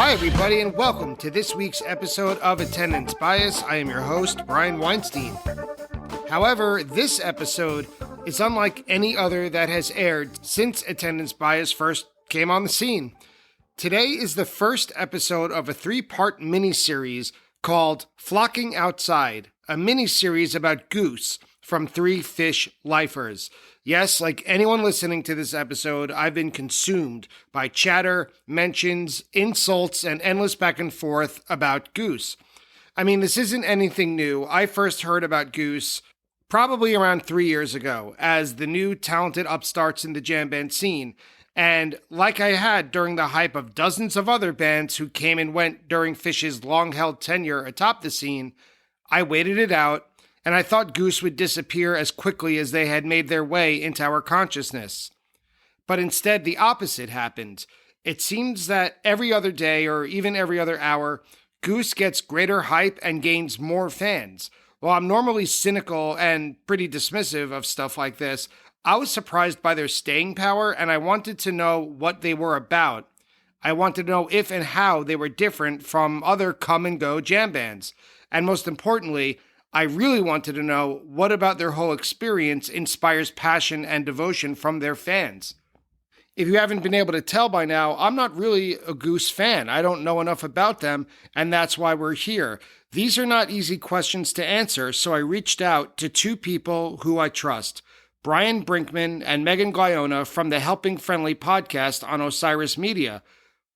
Hi, everybody, and welcome to this week's episode of Attendance Bias. I am your host, Brian Weinstein. However, this episode is unlike any other that has aired since Attendance Bias first came on the scene. Today is the first episode of a 3-part miniseries called Flocking Outside, a miniseries about Goose from 3 Phish lifers. Yes, like anyone listening to this episode, I've been consumed by chatter, mentions, insults, and endless back and forth about Goose. I mean, this isn't anything new. I first heard about Goose probably around 3 years ago as the new talented upstarts in the jam band scene. And like I had during the hype of dozens of other bands who came and went during Phish's long-held tenure atop the scene, I waited it out, and I thought Goose would disappear as quickly as they had made their way into our consciousness. But instead, the opposite happened. It seems that every other day, or even every other hour, Goose gets greater hype and gains more fans. While I'm normally cynical and pretty dismissive of stuff like this, I was surprised by their staying power, and I wanted to know what they were about. I wanted to know if and how they were different from other come-and-go jam bands. And most importantly, I really wanted to know what about their whole experience inspires passion and devotion from their fans. If you haven't been able to tell by now, I'm not really a Goose fan. I don't know enough about them, and that's why we're here. These are not easy questions to answer, so I reached out to 2 people who I trust, Brian Brinkman and Megan Guyona from the Helping Friendly podcast on Osiris Media.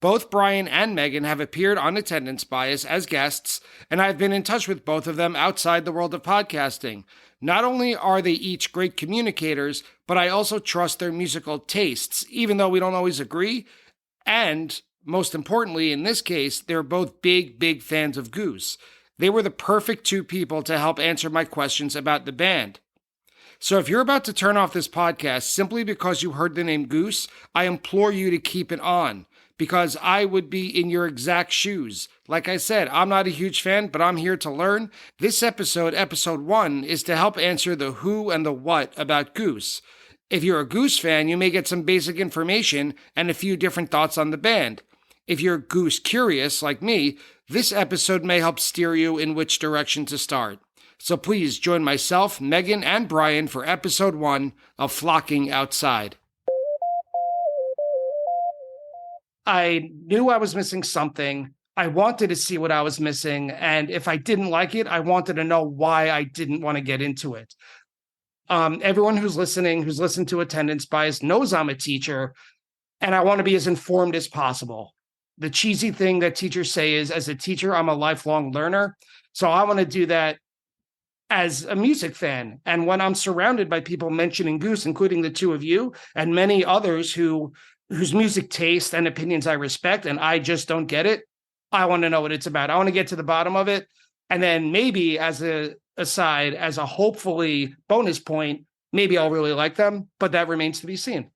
Both Brian and Megan have appeared on Attendance Bias as guests, and I've been in touch with both of them outside the world of podcasting. Not only are they each great communicators, but I also trust their musical tastes, even though we don't always agree. And, most importantly, in this case, they're both big fans of Goose. They were the perfect 2 people to help answer my questions about the band. So if you're about to turn off this podcast simply because you heard the name Goose, I implore you to keep it on, because I would be in your exact shoes. Like I said, I'm not a huge fan, but I'm here to learn. This episode, episode 1, is to help answer the who and the what about Goose. If you're a Goose fan, you may get some basic information and a few different thoughts on the band. If you're Goose curious, like me, this episode may help steer you in which direction to start. So please join myself, Megan, and Brian for episode 1 of Flocking Outside. I knew I was missing something. I wanted to see what I was missing. And if I didn't like it, I wanted to know why I didn't want to get into it. Everyone who's listened to Attendance Bias knows I'm a teacher, and I want to be as informed as possible. The cheesy thing that teachers say is, as a teacher, I'm a lifelong learner. So I want to do that as a music fan. And when I'm surrounded by people mentioning Goose, including the 2 of you and many others whose music taste and opinions I respect, and I just don't get it, I want to know what it's about. I want to get to the bottom of it. And then maybe as a aside, as a hopefully bonus point, maybe I'll really like them, but that remains to be seen.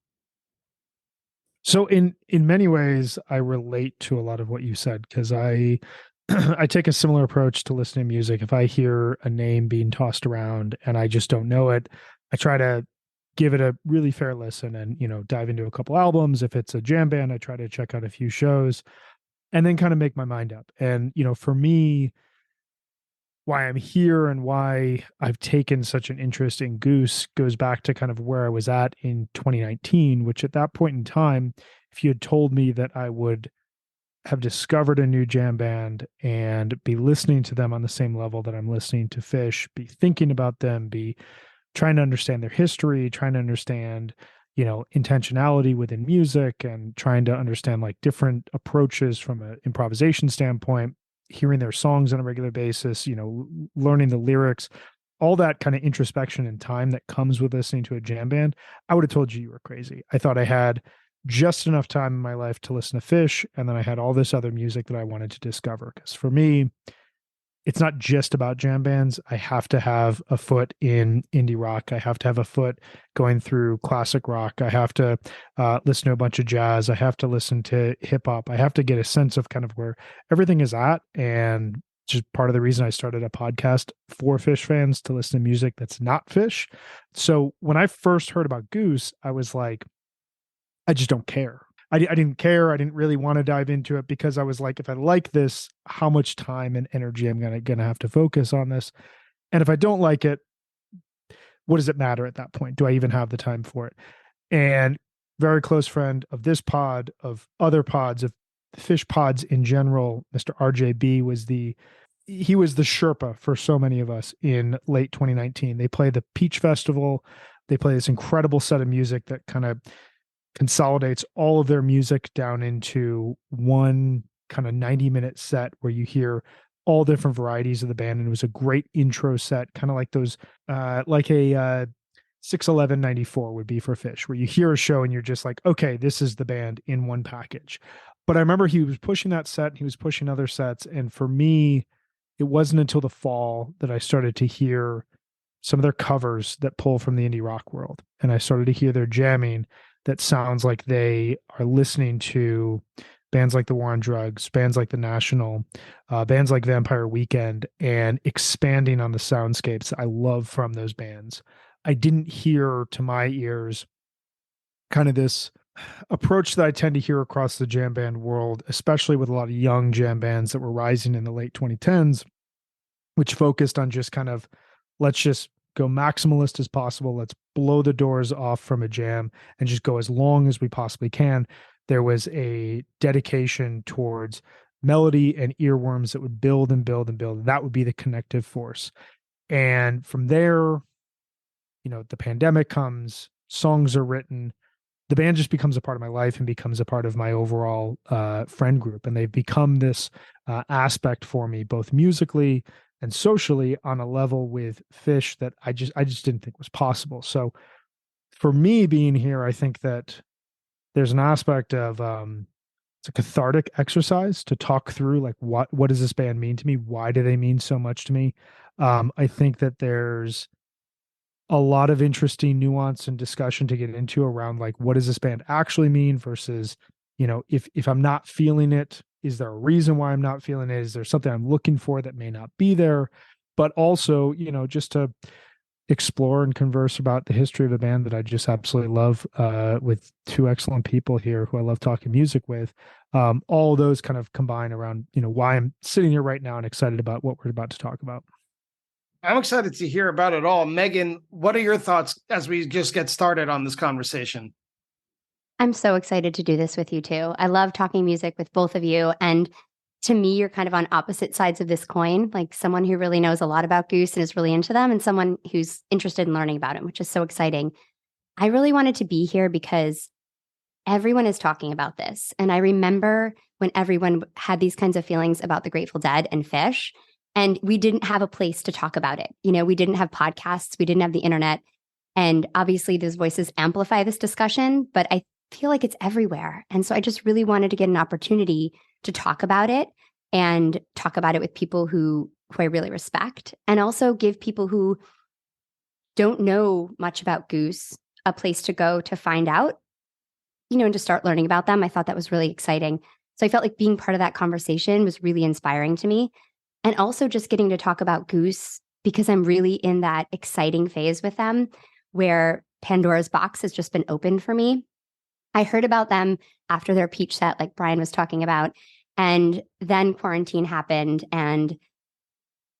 So in many ways, I relate to a lot of what you said, because I I take a similar approach to listening to music. If I hear a name being tossed around and I just don't know it, I try to give it a really fair listen and, dive into a couple albums. If it's a jam band, I try to check out a few shows and then kind of make my mind up. And, for me, why I'm here and why I've taken such an interest in Goose goes back to kind of where I was at in 2019, which at that point in time, if you had told me that I would have discovered a new jam band and be listening to them on the same level that I'm listening to Phish, be thinking about them, be trying to understand their history, trying to understand, intentionality within music, and trying to understand like different approaches from an improvisation standpoint, hearing their songs on a regular basis, learning the lyrics, all that kind of introspection and time that comes with listening to a jam band, I would have told you were crazy. I thought I had just enough time in my life to listen to Phish, and then I had all this other music that I wanted to discover. Because for me, it's not just about jam bands. I have to have a foot in indie rock. I have to have a foot going through classic rock. I have to listen to a bunch of jazz. I have to listen to hip hop. I have to get a sense of kind of where everything is at. And just part of the reason I started a podcast for Phish fans to listen to music that's not Phish. So when I first heard about Goose, I was like, I just don't care. I didn't care. I didn't really want to dive into it because I was like, if I like this, how much time and energy I'm gonna have to focus on this? And if I don't like it, what does it matter at that point? Do I even have the time for it? And very close friend of this pod, of other pods, of Phish pods in general, Mr. RJB he was the Sherpa for so many of us in late 2019. They play the Peach Festival. They play this incredible set of music that kind of consolidates all of their music down into one kind of 90-minute set where you hear all different varieties of the band. And it was a great intro set, kind of like those, like a 61194 would be for Phish, where you hear a show and you're just like, okay, this is the band in one package. But I remember he was pushing that set, he was pushing other sets. And for me, it wasn't until the fall that I started to hear some of their covers that pull from the indie rock world. And I started to hear their jamming that sounds like they are listening to bands like the War on Drugs, bands like the National, bands like Vampire Weekend, and expanding on the soundscapes I love from those bands. I didn't hear, to my ears, kind of this approach that I tend to hear across the jam band world, especially with a lot of young jam bands that were rising in the late 2010s, which focused on just kind of, let's just go maximalist as possible. Let's blow the doors off from a jam and just go as long as we possibly can. There was a dedication towards melody and earworms that would build and build and build. That would be the connective force. And from there, the pandemic comes, songs are written, the band just becomes a part of my life and becomes a part of my overall friend group. And they've become this aspect for me, both musically and socially, on a level with Phish that I just didn't think was possible. So for me being here, I think that there's an aspect of it's a cathartic exercise to talk through, like, what does this band mean to me? Why do they mean so much to me? I think that there's a lot of interesting nuance and discussion to get into around, like, what does this band actually mean versus, if I'm not feeling it, is there a reason why I'm not feeling it? Is there something I'm looking for that may not be there? But also, just to explore and converse about the history of a band that I just absolutely love, with two excellent people here who I love talking music with. All those kind of combine around, why I'm sitting here right now and excited about what we're about to talk about. I'm excited to hear about it all. Megan, what are your thoughts as we just get started on this conversation? I'm so excited to do this with you too. I love talking music with both of you. And to me, you're kind of on opposite sides of this coin, like someone who really knows a lot about Goose and is really into them, and someone who's interested in learning about them, which is so exciting. I really wanted to be here because everyone is talking about this. And I remember when everyone had these kinds of feelings about the Grateful Dead and Phish, and we didn't have a place to talk about it. We didn't have podcasts, we didn't have the internet. And obviously those voices amplify this discussion, but I feel like it's everywhere. And so I just really wanted to get an opportunity to talk about it and talk about it with people who I really respect, and also give people who don't know much about Goose a place to go to find out, and to start learning about them. I thought that was really exciting. So I felt like being part of that conversation was really inspiring to me. And also just getting to talk about Goose because I'm really in that exciting phase with them where Pandora's box has just been opened for me. I heard about them after their Peach set, like Brian was talking about. And then quarantine happened and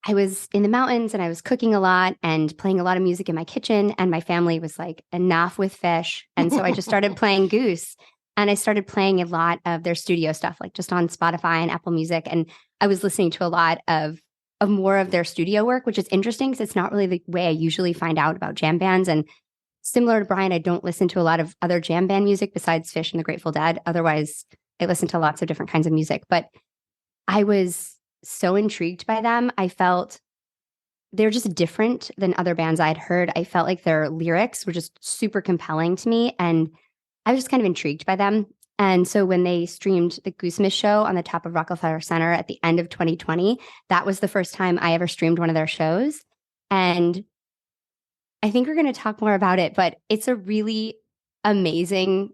I was in the mountains and I was cooking a lot and playing a lot of music in my kitchen. And my family was like, enough with Phish. And so I just started playing Goose, and I started playing a lot of their studio stuff, like just on Spotify and Apple Music. And I was listening to a lot of more of their studio work, which is interesting because it's not really the way I usually find out about jam bands. And similar to Brian, I don't listen to a lot of other jam band music besides Phish and the Grateful Dead. Otherwise, I listen to lots of different kinds of music. But I was so intrigued by them. I felt they're just different than other bands I'd heard. I felt like their lyrics were just super compelling to me, and I was just kind of intrigued by them. And so when they streamed the Goosemas show on the top of Rockefeller Center at the end of 2020, that was the first time I ever streamed one of their shows. And I think we're going to talk more about it, but it's a really amazing,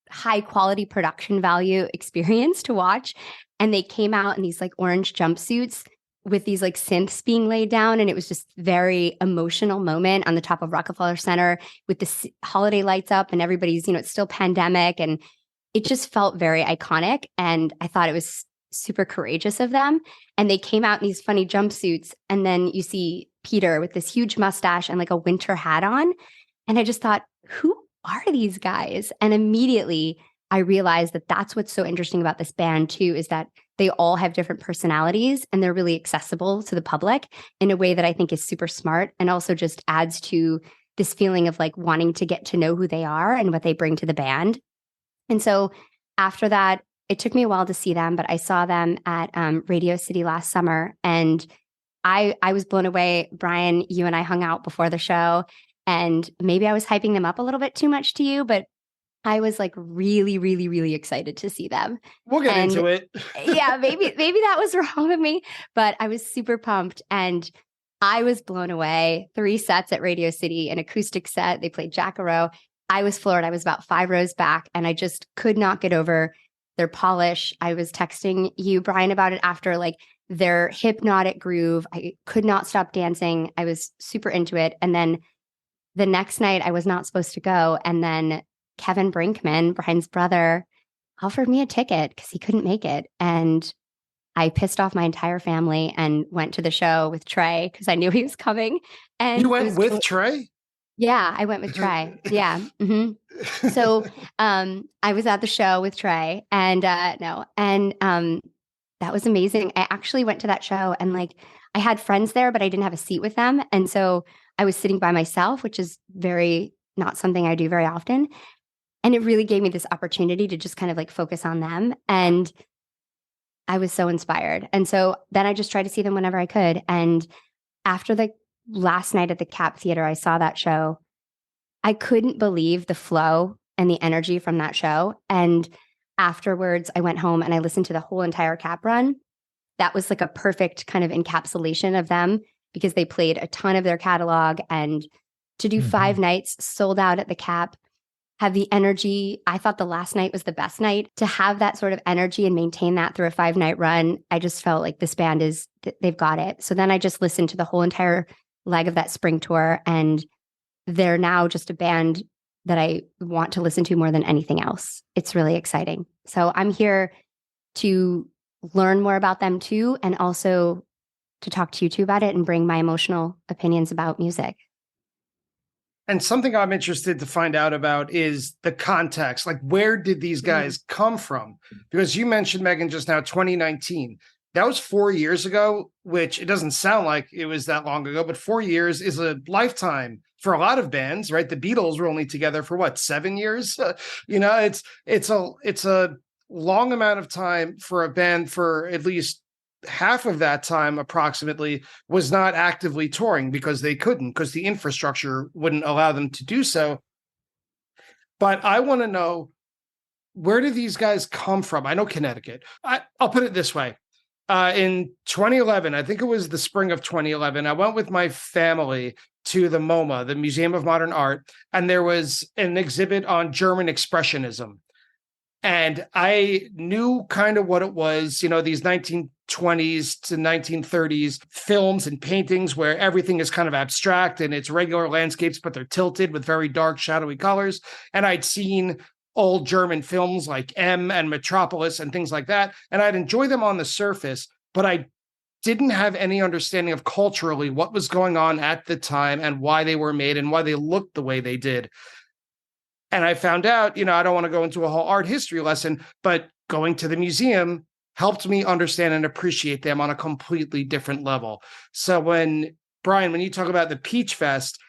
high quality production value experience to watch. And they came out in these like orange jumpsuits with these like synths being laid down. And it was just very emotional moment on the top of Rockefeller Center with the holiday lights up and everybody's, it's still pandemic. And it just felt very iconic. And I thought it was super courageous of them. And they came out in these funny jumpsuits. And then you see Peter with this huge mustache and like a winter hat on. And I just thought, who are these guys? And immediately I realized that that's what's so interesting about this band too, is that they all have different personalities and they're really accessible to the public in a way that I think is super smart and also just adds to this feeling of like wanting to get to know who they are and what they bring to the band. And so after that, it took me a while to see them, but I saw them at Radio City last summer, and I was blown away. Brian, you and I hung out before the show, and maybe I was hyping them up a little bit too much to you, but I was like really, really, really excited to see them. We'll get into it. Yeah, maybe that was wrong of me, but I was super pumped and I was blown away. 3 sets at Radio City, an acoustic set. They played Jackaro. I was floored. I was about 5 rows back and I just could not get over their polish. I was texting you, Brian, about it after, like their hypnotic groove. I could not stop dancing. I was super into it. And then the next night I was not supposed to go. And then Kevin Brinkman, Brian's brother, offered me a ticket because he couldn't make it. And I pissed off my entire family and went to the show with Trey because I knew he was coming. And you went with Trey? Yeah, I went with Trey. Yeah. Mm-hmm. So I was at the show with Trey and that was amazing. I actually went to that show and like I had friends there, but I didn't have a seat with them. And so I was sitting by myself, which is very not something I do very often. And it really gave me this opportunity to just kind of like focus on them. And I was so inspired. And so then I just tried to see them whenever I could. And after the last night at the Cap Theater, I saw that show. I couldn't believe the flow and the energy from that show. And afterwards, I went home and I listened to the whole entire Cap run. That was like a perfect kind of encapsulation of them because they played a ton of their catalog. And to do 5 nights sold out at the Cap, have the energy. I thought the last night was the best night. To have that sort of energy and maintain that through a 5-night run, I just felt like this band they've got it. So then I just listened to the whole entire leg of that spring tour, and they're now just a band that I want to listen to more than anything else. It's really exciting. So I'm here to learn more about them too, and also to talk to you too about it and bring my emotional opinions about music. And something I'm interested to find out about is the context. Like, where did these guys come from? Because you mentioned, Megan, just now, 2019. That was 4 years ago, which it doesn't sound like it was that long ago, but 4 years is a lifetime for a lot of bands, right? The Beatles were only together for what, 7 years? It's a long amount of time for a band. For at least half of that time approximately was not actively touring because they couldn't, because the infrastructure wouldn't allow them to do so. But I want to know, where do these guys come from? I know Connecticut. I'll put it this way. In 2011, I think it was the spring of 2011, I went with my family to the MoMA, the Museum of Modern Art, and there was an exhibit on German Expressionism. And I knew kind of what it was, these 1920s to 1930s films and paintings where everything is kind of abstract and it's regular landscapes, but they're tilted with very dark, shadowy colors. And I'd seen old German films like M and Metropolis and things like that. And I'd enjoy them on the surface, but I didn't have any understanding of culturally what was going on at the time and why they were made and why they looked the way they did. And I found out, I don't want to go into a whole art history lesson, but going to the museum helped me understand and appreciate them on a completely different level. So Brian, when you talk about the Peach Fest,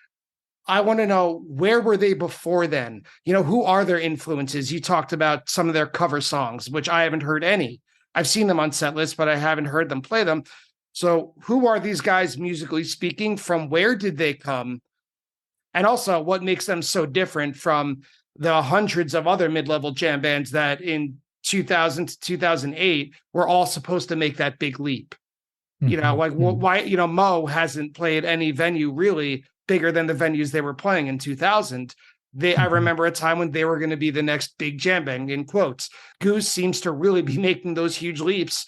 I want to know, where were they before then? Who are their influences? You talked about some of their cover songs, which I haven't heard any. I've seen them on set lists, but I haven't heard them play them. So who are these guys musically speaking? From where did they come? And also, what makes them so different from the hundreds of other mid-level jam bands that in 2000 to 2008 were all supposed to make that big leap? Why, Mo hasn't played any venue really bigger than the venues they were playing in 2000. I remember a time when they were going to be the next big jam band, in quotes. Goose seems to really be making those huge leaps.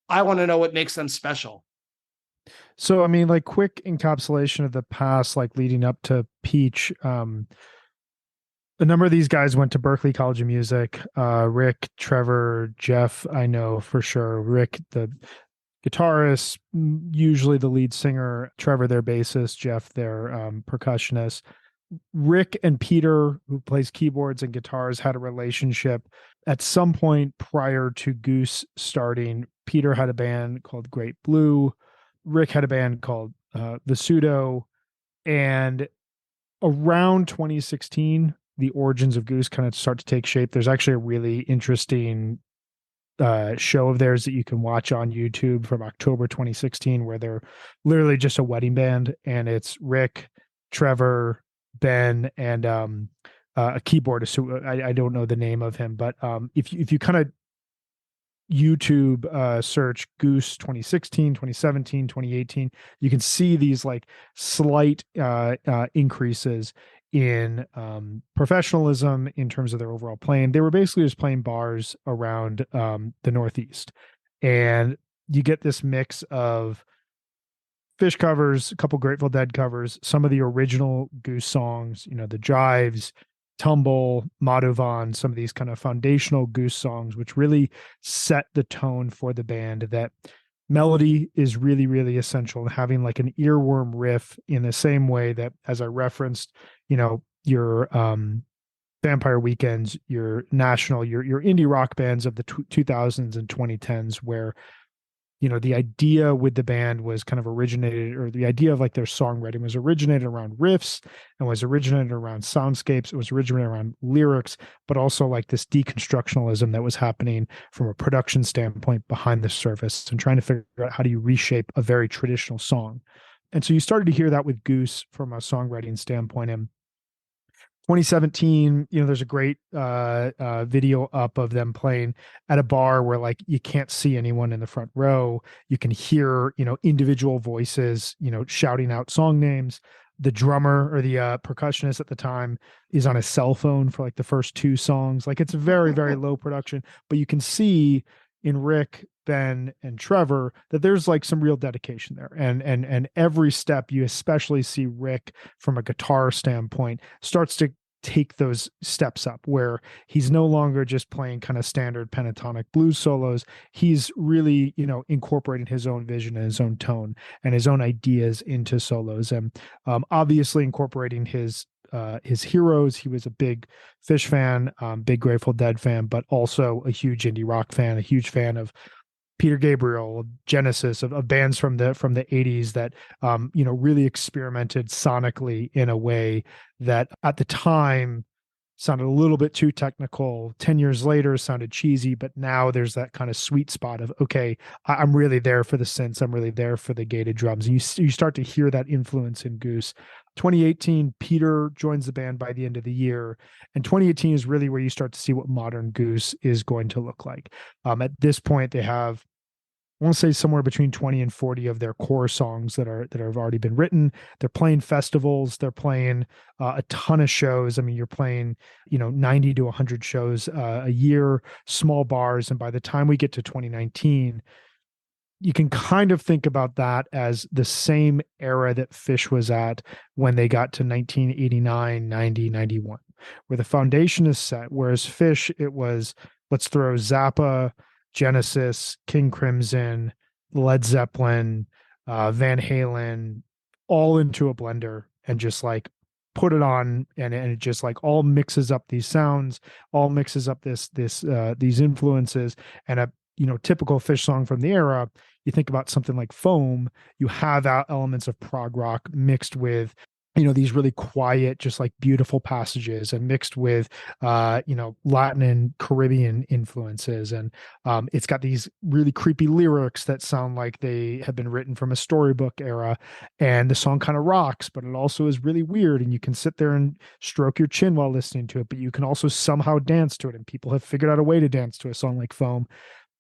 I want to know what makes them special. So, I mean, like, quick encapsulation of the past, like leading up to Peach. A number of these guys went to Berklee College of Music. Rick, Trevor, Jeff, I know for sure. Rick, the guitarist, usually the lead singer, Trevor, their bassist, Jeff, their percussionist. Rick and Peter, who plays keyboards and guitars, had a relationship at some point prior to Goose starting. Peter had a band called Great Blue. Rick had a band called The Pseudo. And around 2016, the origins of Goose kind of start to take shape. There's actually a really interesting show of theirs that you can watch on YouTube from October 2016, where they're literally just a wedding band, and it's Rick, Trevor, Ben, and a keyboardist who I don't know the name of him, but if you kind of YouTube search Goose 2016, 2017, 2018, you can see these like slight increases in professionalism in terms of their overall playing. They were basically just playing bars around the Northeast. And you get this mix of Phish covers, a couple Grateful Dead covers, some of the original Goose songs, you know, the Jives, Tumble, Madhuvan, some of these kind of foundational Goose songs, which really set the tone for the band. That melody is really, really essential. And having like an earworm riff in the same way that, as I referenced, you know, your Vampire Weekends, your national, your indie rock bands of the 2000s and 2010s, where you know, the idea with the band was kind of originated, or the idea of like their songwriting was originated around riffs and was originated around soundscapes. It was originated around lyrics, but also like this deconstructionalism that was happening from a production standpoint behind the surface and trying to figure out how do you reshape a very traditional song. And so you started to hear that with Goose from a songwriting standpoint. And 2017, you know, there's a great video up of them playing at a bar where like you can't see anyone in the front row. You can hear, you know, individual voices, you know, shouting out song names. The drummer or the percussionist at the time is on a cell phone for like the first two songs. Like it's very, very low production, but you can see in Rick, Ben, and Trevor that there's like some real dedication there. And every step you especially see Rick from a guitar standpoint starts to take those steps up, where he's no longer just playing kind of standard pentatonic blues solos. He's really, you know, incorporating his own vision and his own tone and his own ideas into solos, and obviously incorporating his heroes. He was a big Phish fan, big Grateful Dead fan, but also a huge indie rock fan, a huge fan of Peter Gabriel, Genesis, of bands from the 80s that you know, really experimented sonically in a way that at the time sounded a little bit too technical. 10 years later sounded cheesy, but now there's that kind of sweet spot of, okay, I'm really there for the synths, I'm really there for the gated drums. And you start to hear that influence in Goose. 2018, Peter joins the band by the end of the year, and 2018 is really where you start to see what modern Goose is going to look like. At this point, they have, I want to say, somewhere between 20 and 40 of their core songs that have already been written. They're playing festivals. They're playing a ton of shows. I mean, you're playing, you know, 90 to 100 shows a year, small bars. And by the time we get to 2019, you can kind of think about that as the same era that Phish was at when they got to 1989, 90, 91, where the foundation is set. Whereas Phish, it was, let's throw Zappa, Genesis, King Crimson, Led Zeppelin, Van Halen, all into a blender and just like put it on, and it just like all mixes up these sounds, all mixes up these influences. And a, you know, typical Phish song from the era, you think about something like Foam, you have elements of prog rock mixed with, you know, these really quiet, just like beautiful passages, and mixed with, you know, Latin and Caribbean influences. And it's got these really creepy lyrics that sound like they have been written from a storybook era. And the song kind of rocks, but it also is really weird. And you can sit there and stroke your chin while listening to it, but you can also somehow dance to it. And people have figured out a way to dance to a song like Foam.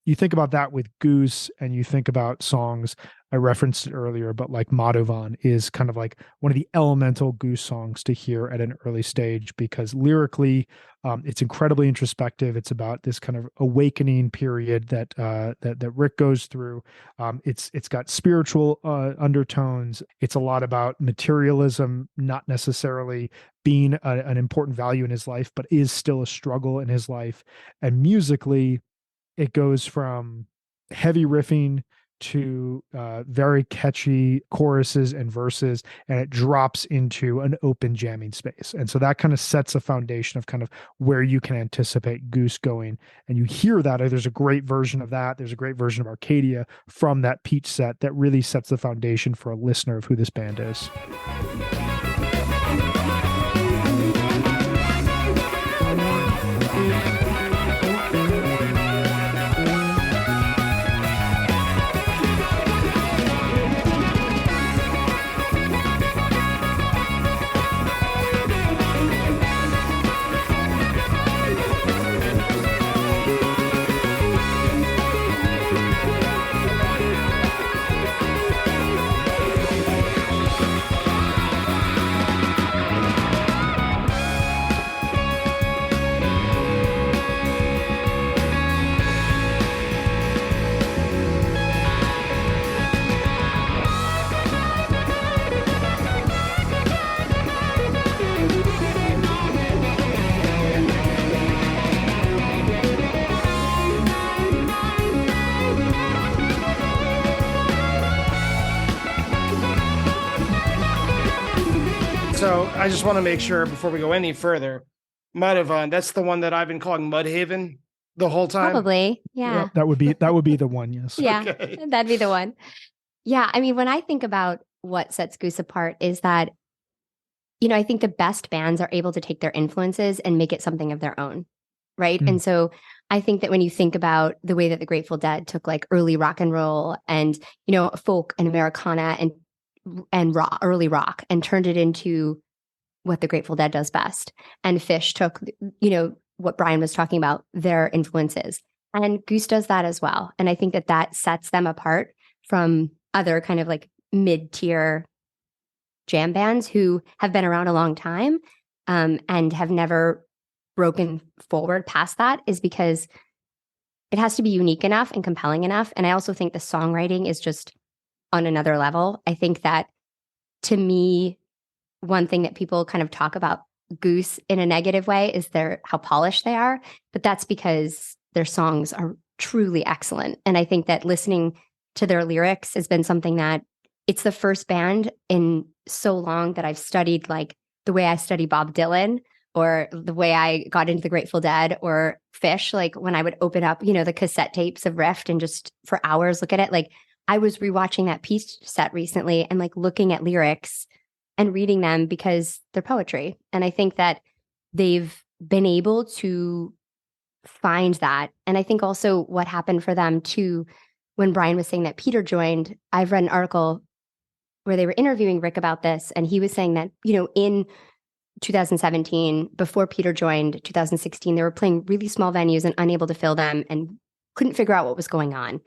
you think about that with Goose, and you think about songs, I referenced it earlier, but like Madhuvan is kind of like one of the elemental Goose songs to hear at an early stage, because lyrically, it's incredibly introspective. It's about this kind of awakening period that Rick goes through. It's got spiritual undertones. It's a lot about materialism, not necessarily being an important value in his life, but is still a struggle in his life. And musically, it goes from heavy riffing to very catchy choruses and verses, and it drops into an open jamming space. And so that kind of sets a foundation of kind of where you can anticipate Goose going. And you hear that there's a great version of that. There's a great version of Arcadia from that Peach set that really sets the foundation for a listener of who this band is. So I just want to make sure before we go any further, Madhuvan, that's the one that I've been calling Mudhaven the whole time. Probably. Yeah. That would be the one. Yes. Yeah. Okay. That'd be the one. Yeah. I mean, when I think about what sets Goose apart is that, I think the best bands are able to take their influences and make it something of their own. Right. And so I think that when you think about the way that the Grateful Dead took like early rock and roll and, folk and Americana and rock, early rock, and turned it into what the Grateful Dead does best. And Phish took, what Brian was talking about, their influences. And Goose does that as well. And I think that sets them apart from other kind of like mid-tier jam bands who have been around a long time and have never broken forward past that, is because it has to be unique enough and compelling enough. And I also think the songwriting is just on another level. I think that, to me, one thing that people kind of talk about Goose in a negative way is how polished they are, but that's because their songs are truly excellent. And I think that listening to their lyrics has been something that, it's the first band in so long that I've studied, like the way I study Bob Dylan, or the way I got into the Grateful Dead or Phish. Like when I would open up, the cassette tapes of Rift and just for hours look at it. Like I was rewatching that Peach set recently and like looking at lyrics and reading them because they're poetry. And I think that they've been able to find that. And I think also what happened for them too, when Brian was saying that Peter joined, I've read an article where they were interviewing Rick about this. And he was saying that, in 2017, before Peter joined, 2016, they were playing really small venues and unable to fill them and couldn't figure out what was going on.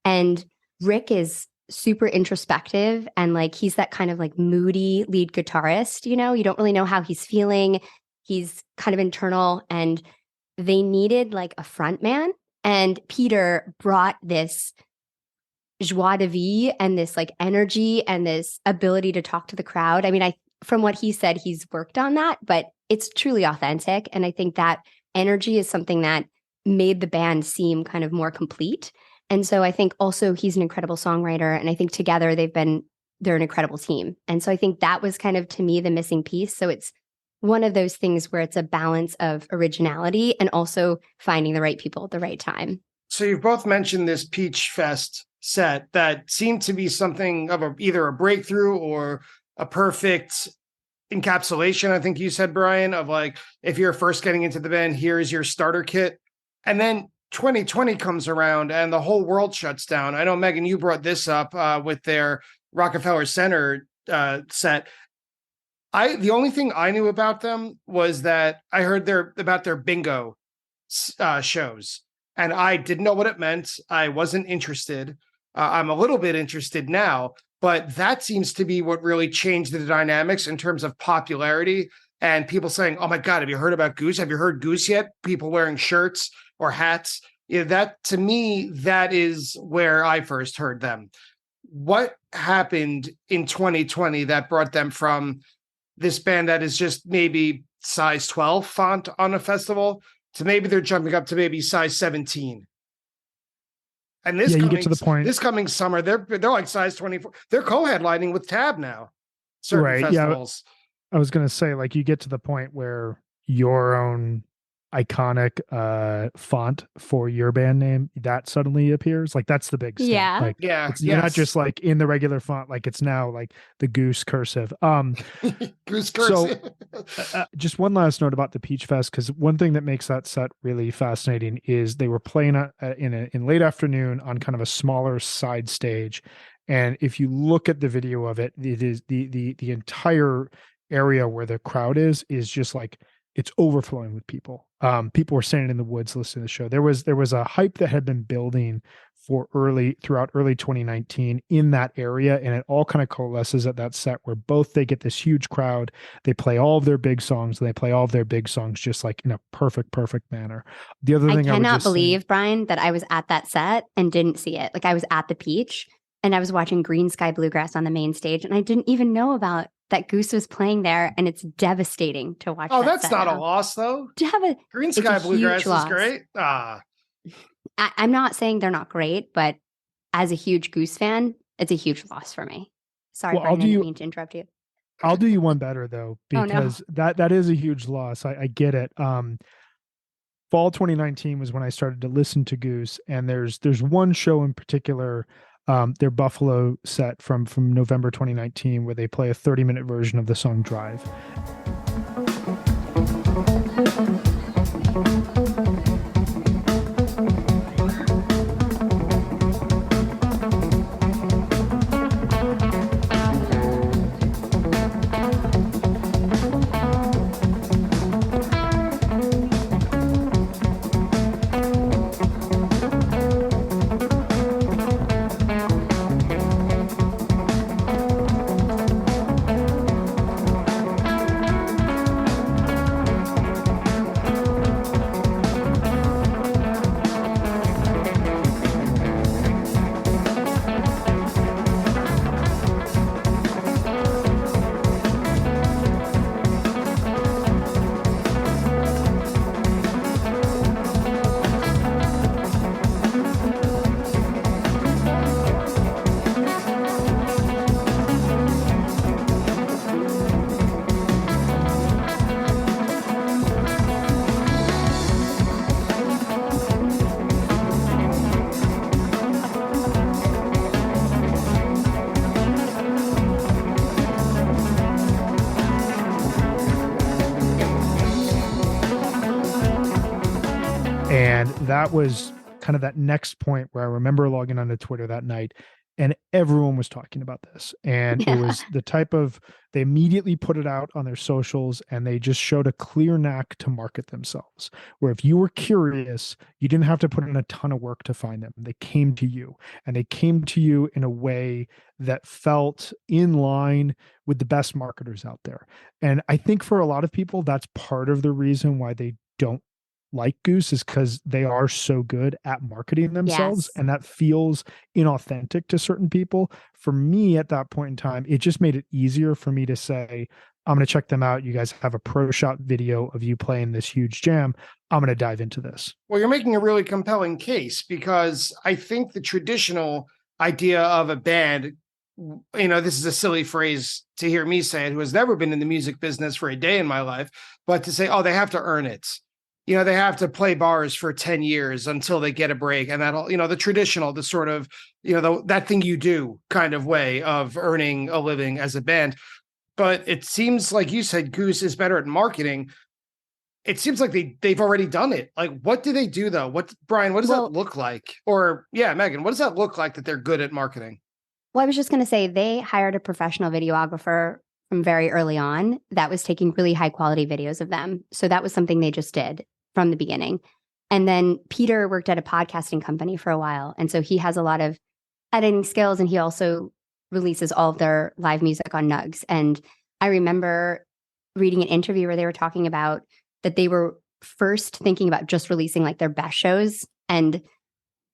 And Rick is super introspective, and like he's that kind of like moody lead guitarist, you don't really know how he's feeling. He's kind of internal, and they needed like a front man, and Peter brought this joie de vivre and this like energy and this ability to talk to the crowd. I mean, from what he said, he's worked on that, but it's truly authentic. And I think that energy is something that made the band seem kind of more complete. And so I think also he's an incredible songwriter. And I think together they're an incredible team. And so I think that was kind of, to me, the missing piece. So it's one of those things where it's a balance of originality and also finding the right people at the right time. So you've both mentioned this Peach Fest set that seemed to be something of either a breakthrough or a perfect encapsulation, I think you said, Brian, of like, if you're first getting into the band, here's your starter kit. And then 2020 comes around and the whole world shuts down. I know, Megan, you brought this up with their Rockefeller Center set. The only thing I knew about them was that I heard about their bingo shows. and I didn't know what it meant. I wasn't interested. I'm a little bit interested now, but that seems to be what really changed the dynamics in terms of popularity and people saying, "Oh my God, have you heard about Goose? Have you heard Goose yet?" People wearing shirts or hats. That to me, that is where I first heard them. What happened in 2020 that brought them from this band that is just maybe size 12 font on a festival to maybe they're jumping up to maybe size 17? And Yeah, you get to the point. This coming summer, they're like size 24. They're co-headlining with Tab now. Certain Right. festivals. Yeah, I was going to say, like, you get to the point where your own iconic font for your band name that suddenly appears. Like, that's the big step. Yeah. Like, Yeah, you're not just like in the regular font, like it's now like the Goose cursive. Goose So cursive. just one last note about the Peach Fest, because one thing that makes that set really fascinating is they were playing in late afternoon on kind of a smaller side stage, and if you look at the video of it, it is the entire area where the crowd is just like it's overflowing with people. People were standing in the woods listening to the show. There was a hype that had been building throughout early 2019 in that area, and it all kind of coalesces at that set where both they get this huge crowd, they play all of their big songs, and they play all of their big songs just like in a perfect manner. The other thing I I would cannot just say, believe, Brian, that I was at that set and didn't see it. Like I was at the Peach and I was watching Green Sky Bluegrass on the main stage, and I didn't even know about that Goose was playing there, and it's devastating to watch. Oh, that that's set not now. a loss though. Green It's a Sky huge Bluegrass is loss. great. I'm not saying they're not great, but as a huge Goose fan, it's a huge loss for me. Sorry, Well, Brian, I didn't mean to interrupt you. I'll do you one better though, Oh, no. because that is a huge loss. I get it. Fall 2019 was when I started to listen to Goose, and there's one show in particular, their Buffalo set from November 2019, where they play a 30-minute version of the song Drive. And that was kind of that next point where I remember logging onto Twitter that night, and everyone was talking about this. And it was the type of, they immediately put it out on their socials, and they just showed a clear knack to market themselves, where if you were curious, you didn't have to put in a ton of work to find them. They came to you, and they came to you in a way that felt in line with the best marketers out there. And I think for a lot of people, that's part of the reason why they don't like Goose, is because they are so good at marketing themselves. Yes. And that feels inauthentic to certain people. For me at that point in time, it just made it easier for me to say, I'm going to check them out. You guys have a pro shot video of you playing this huge jam. I'm going to dive into this. Well, you're making a really compelling case, because I think the traditional idea of a band, this is a silly phrase to hear me say it, who has never been in the music business for a day in my life, but to say, oh, they have to earn it. They have to play bars for 10 years until they get a break. And that'll, the traditional, the sort of, that thing you do kind of way of earning a living as a band. But it seems like you said Goose is better at marketing. It seems like they've already done it. Like, what do they do though? Brian, what does that look like? Or Megan, what does that look like that they're good at marketing? Well, I was just going to say they hired a professional videographer from very early on that was taking really high quality videos of them. So that was something they just did from the beginning. And then Peter worked at a podcasting company for a while. And so he has a lot of editing skills, and he also releases all of their live music on Nugs. And I remember reading an interview where they were talking about that they were first thinking about just releasing like their best shows. And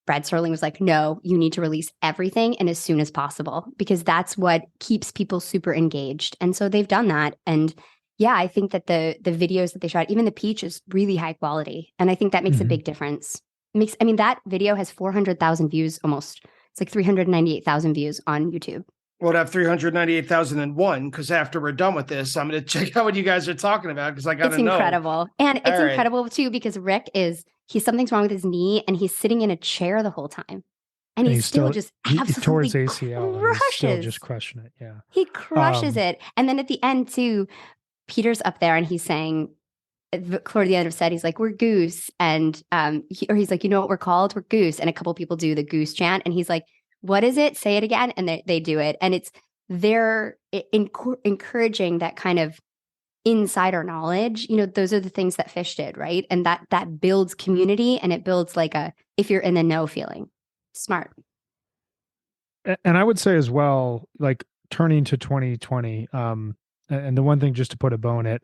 Brad Serling was like, no, you need to release everything and as soon as possible, because that's what keeps people super engaged. And so they've done that. And yeah, I think that the videos that they shot, even the Peach, is really high quality. And I think that makes a big difference. I mean, that video has 400,000 views almost. It's like 398,000 views on YouTube. We'll have 398,001 because after we're done with this, I'm going to check out what you guys are talking about because I got to know. It's incredible. And it's incredible too because Rick something's wrong with his knee and he's sitting in a chair the whole time. And he's still just absolutely he toward his ACL. Crushes. He's still just crushing it. Yeah. He crushes it. And then at the end too, Peter's up there and he's saying, toward the end of set, he's like, we're Goose. And he's like, you know what we're called? We're Goose. And a couple people do the Goose chant. And he's like, what is it? Say it again. And they do it. And they're encouraging that kind of insider knowledge. You know, those are the things that Phish did, right? And that builds community, and it builds like if you're in the know feeling. Smart. And I would say as well, like turning to 2020, and the one thing just to put a bow in it,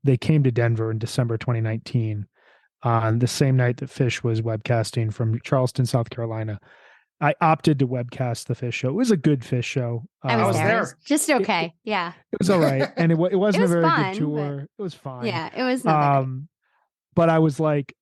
they came to Denver in December 2019 on the same night that Phish was webcasting from Charleston, South Carolina. I opted to webcast the Phish show. It was a good Phish show. I was there. It was just okay. Yeah. It was all right. And it wasn't a very fun, good tour. It was fine. Yeah, it was not but I was like,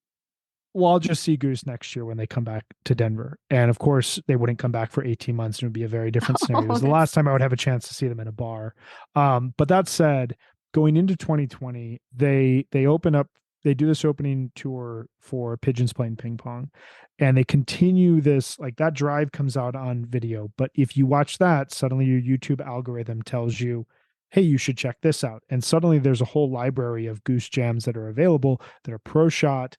well, I'll just see Goose next year when they come back to Denver. And of course, they wouldn't come back for 18 months. And it would be a very different scenario. It was the last time I would have a chance to see them in a bar. But that said, going into 2020, they open up, they do this opening tour for Pigeons Playing Ping Pong. And they continue this, like that drive comes out on video. But if you watch that, suddenly your YouTube algorithm tells you, hey, you should check this out. And suddenly there's a whole library of Goose jams that are available that are pro shot.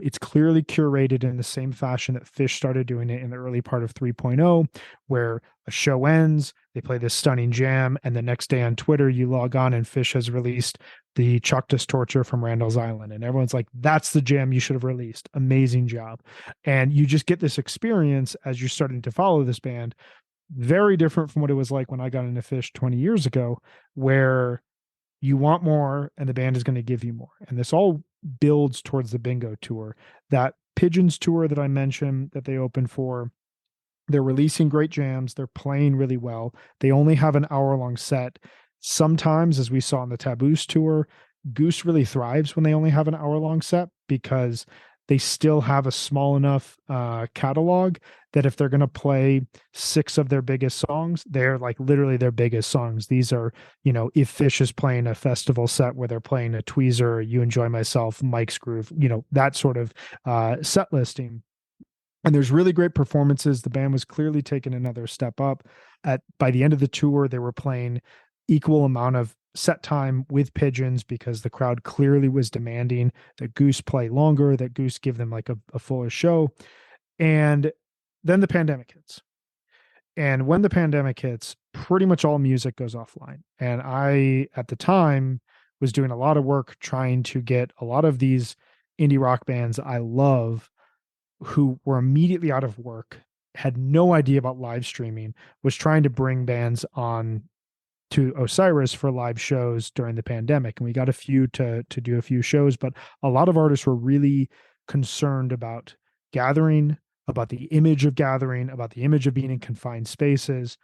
It's clearly curated in the same fashion that Phish started doing it in the early part of 3.0, where a show ends, they play this stunning jam, and the next day on Twitter, you log on and Phish has released the Choctaw Torture from Randall's Island. And everyone's like, that's the jam you should have released. Amazing job. And you just get this experience as you're starting to follow this band, very different from what it was like when I got into Phish 20 years ago, where you want more and the band is going to give you more. And this all builds towards the Bingo tour. That Pigeons tour that I mentioned that they opened for, they're releasing great jams. They're playing really well. They only have an hour-long set. Sometimes, as we saw on the Taboos tour, Goose really thrives when they only have an hour-long set because they still have a small enough catalog that if they're going to play 6 of their biggest songs, they're like literally their biggest songs. These are, you know, if Phish is playing a festival set where they're playing a Tweezer, You Enjoy Myself, Mike's Groove, you know, that sort of set listing. And there's really great performances. The band was clearly taking another step up. By the end of the tour, they were playing equal amount of set time with Pigeons because the crowd clearly was demanding that Goose play longer, that Goose give them like a fuller show. And then the pandemic hits. And when the pandemic hits, pretty much all music goes offline. And I, at the time, was doing a lot of work trying to get a lot of these indie rock bands I love who were immediately out of work, had no idea about live streaming, was trying to bring bands on to Osiris for live shows during the pandemic. And we got a few to do a few shows, but a lot of artists were really concerned about gathering, about the image of gathering, about the image of being in confined spaces.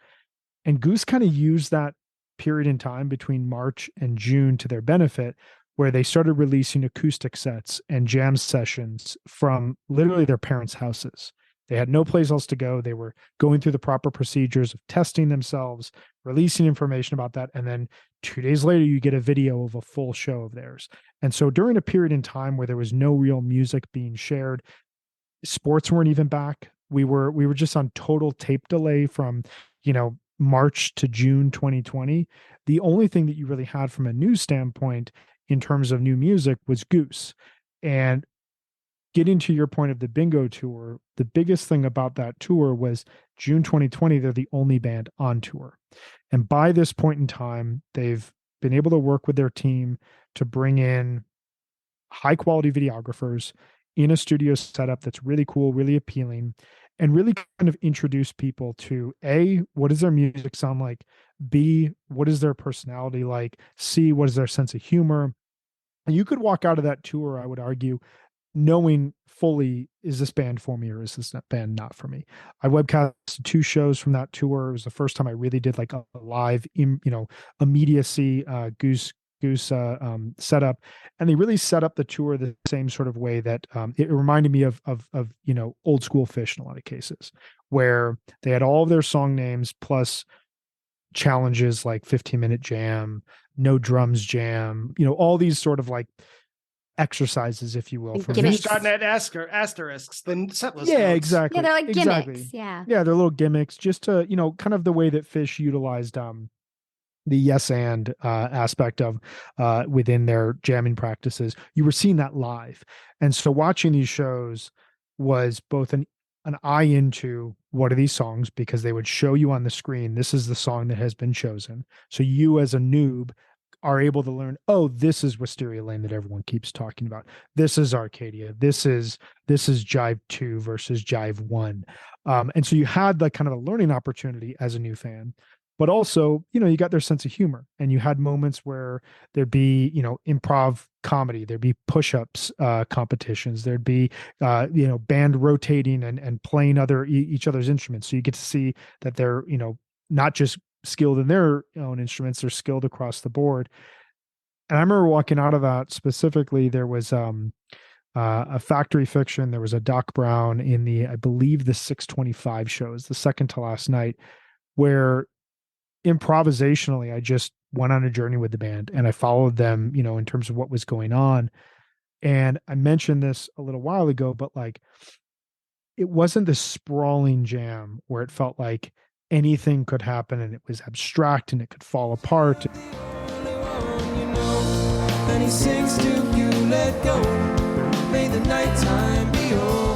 And Goose kind of used that period in time between March and June to their benefit, where they started releasing acoustic sets and jam sessions from literally their parents' houses. They had no place else to go. They were going through the proper procedures of testing themselves, releasing information about that. And then 2 days later, you get a video of a full show of theirs. And so during a period in time where there was no real music being shared, sports weren't even back. We were just on total tape delay from, you know, March to June 2020. The only thing that you really had from a news standpoint in terms of new music was Goose. And getting to your point of the Bingo tour, the biggest thing about that tour was June 2020, they're the only band on tour. And by this point in time, they've been able to work with their team to bring in high quality videographers in a studio setup that's really cool, really appealing, and really kind of introduce people to A, what does their music sound like? B, what is their personality like? C, what is their sense of humor? And you could walk out of that tour, I would argue, knowing fully, is this band for me or is this band not for me? I webcast 2 shows from that tour. It was the first time I really did like a live, immediacy Goose setup, and they really set up the tour the same sort of way that it reminded me of old school Phish in a lot of cases, where they had all of their song names plus challenges like 15-minute jam, no drums jam, all these sort of like exercises, if you will, from Gimmicks. Starting at asterisks, the set list. Yeah, notes. exactly. Yeah, they're like exactly. gimmicks. Yeah. Yeah, they're little gimmicks, just to kind of the way that Phish utilized the yes and aspect of within their jamming practices. You were seeing that live, and so watching these shows was both an eye into what are these songs, because they would show you on the screen, this is the song that has been chosen, so you as a noob are able to learn, oh, this is Wisteria Lane that everyone keeps talking about, this is Arcadia, this is Jive 2 versus Jive 1. And so you had like kind of a learning opportunity as a new fan, but also, you got their sense of humor, and you had moments where there'd be, improv comedy, there'd be push-ups competitions, there'd be, band rotating and playing each other's instruments. So you get to see that they're, not just skilled in their own instruments, they're skilled across the board. And I remember walking out of that specifically, there was a Factory Fiction, there was a Doc Brown in I believe the 625 shows, the second to last night, where improvisationally I just went on a journey with the band and I followed them, in terms of what was going on. And I mentioned this a little while ago, but like, it wasn't this sprawling jam where it felt like anything could happen and it was abstract and it could fall apart. And he sings to you, let go, may the nighttime be your home.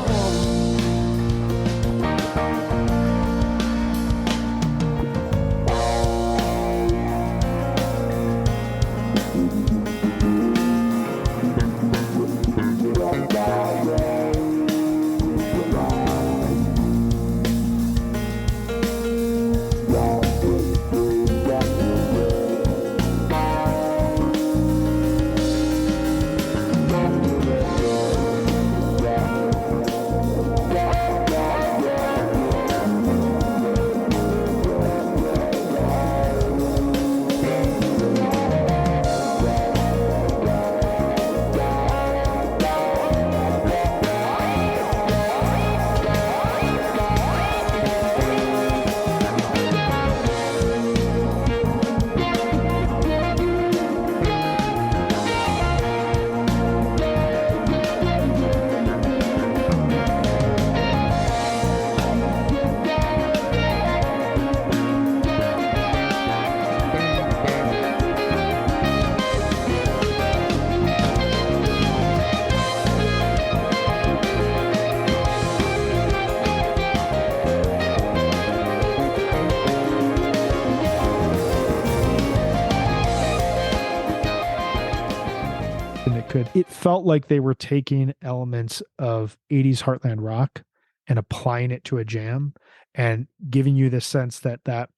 It felt like they were taking elements of 80s Heartland rock and applying it to a jam and giving you the sense that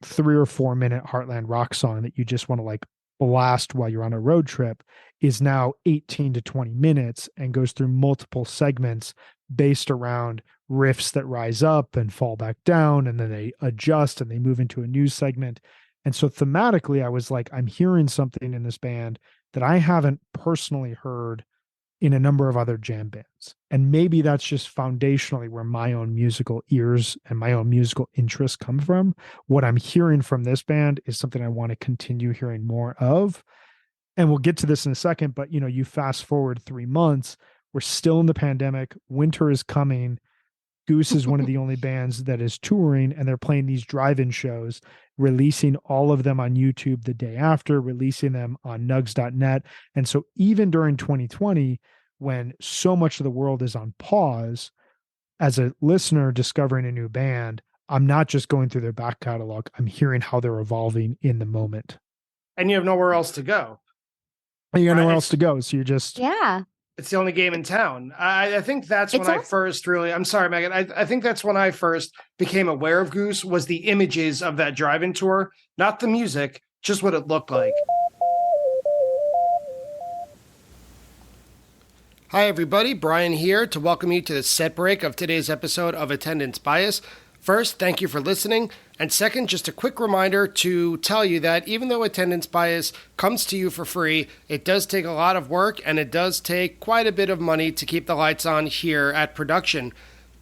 3 or 4 minute Heartland rock song that you just want to like blast while you're on a road trip is now 18 to 20 minutes and goes through multiple segments based around riffs that rise up and fall back down, and then they adjust and they move into a new segment. And so thematically, I was like, I'm hearing something in this band that I haven't personally heard in a number of other jam bands. And maybe that's just foundationally where my own musical ears and my own musical interests come from. What I'm hearing from this band is something I want to continue hearing more of. And we'll get to this in a second, but you fast forward 3 months, we're still in the pandemic, winter is coming. Goose is one of the only bands that is touring, and they're playing these drive-in shows, releasing all of them on YouTube the day after, releasing them on nugs.net. And so even during 2020, when so much of the world is on pause, as a listener discovering a new band, I'm not just going through their back catalog, I'm hearing how they're evolving in the moment. And you have nowhere else to go. And you got nowhere else to go. So you're just... Yeah. It's the only game in town. I think that's It's when I awesome. first really, I'm sorry, Megan. I think that's when I first became aware of Goose was the images of that drive-in tour, not the music, just what it looked like. Hi, everybody. Brian here to welcome you to the set break of today's episode of Attendance Bias. First, thank you for listening. And second, just a quick reminder to tell you that even though Attendance Bias comes to you for free, it does take a lot of work and it does take quite a bit of money to keep the lights on here at production.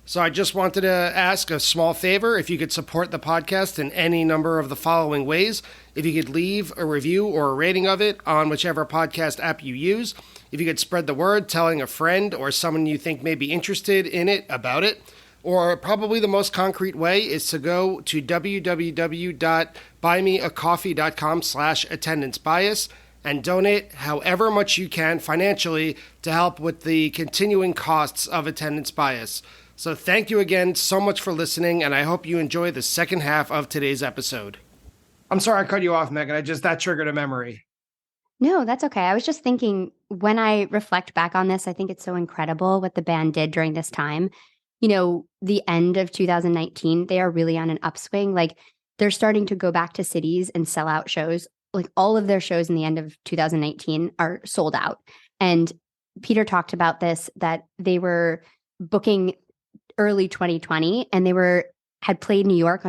So I just wanted to ask a small favor if you could support the podcast in any number of the following ways. If you could leave a review or a rating of it on whichever podcast app you use. If you could spread the word, telling a friend or someone you think may be interested in it about it. Or probably the most concrete way is to go to www.buymeacoffee.com/attendancebias and donate however much you can financially to help with the continuing costs of Attendance Bias. So thank you again so much for listening, and I hope you enjoy the second half of today's episode. I'm sorry I cut you off, Megan. That triggered a memory. No, that's okay. I was just thinking when I reflect back on this, I think it's so incredible what the band did during this time. You know, the end of 2019, they are really on an upswing. Like they're starting to go back to cities and sell out shows. Like all of their shows in the end of 2019 are sold out. And Peter talked about this, that they were booking early 2020 and had played New York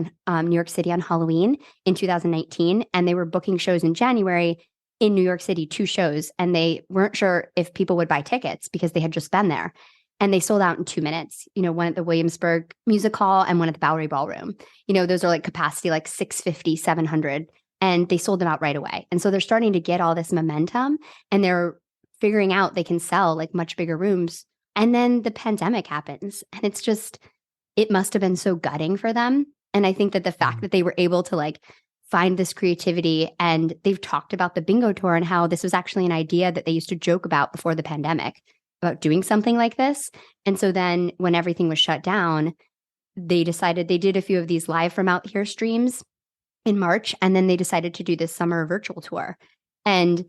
City on Halloween in 2019. And they were booking shows in January in New York City, 2 shows. And they weren't sure if people would buy tickets because they had just been there. And they sold out in 2 minutes, you know, one at the Williamsburg Music Hall and one at the Bowery Ballroom. You know, those are like capacity like 650, 700, and they sold them out right away. And so they're starting to get all this momentum and they're figuring out they can sell like much bigger rooms. And then the pandemic happens and it's just, it must have been so gutting for them. And I think that the fact that they were able to like find this creativity, and they've talked about the bingo tour and how this was actually an idea that they used to joke about before the pandemic, about doing something like this. And so then when everything was shut down, they decided they did a few of these live from out here streams in March. And then they decided to do this summer virtual tour. And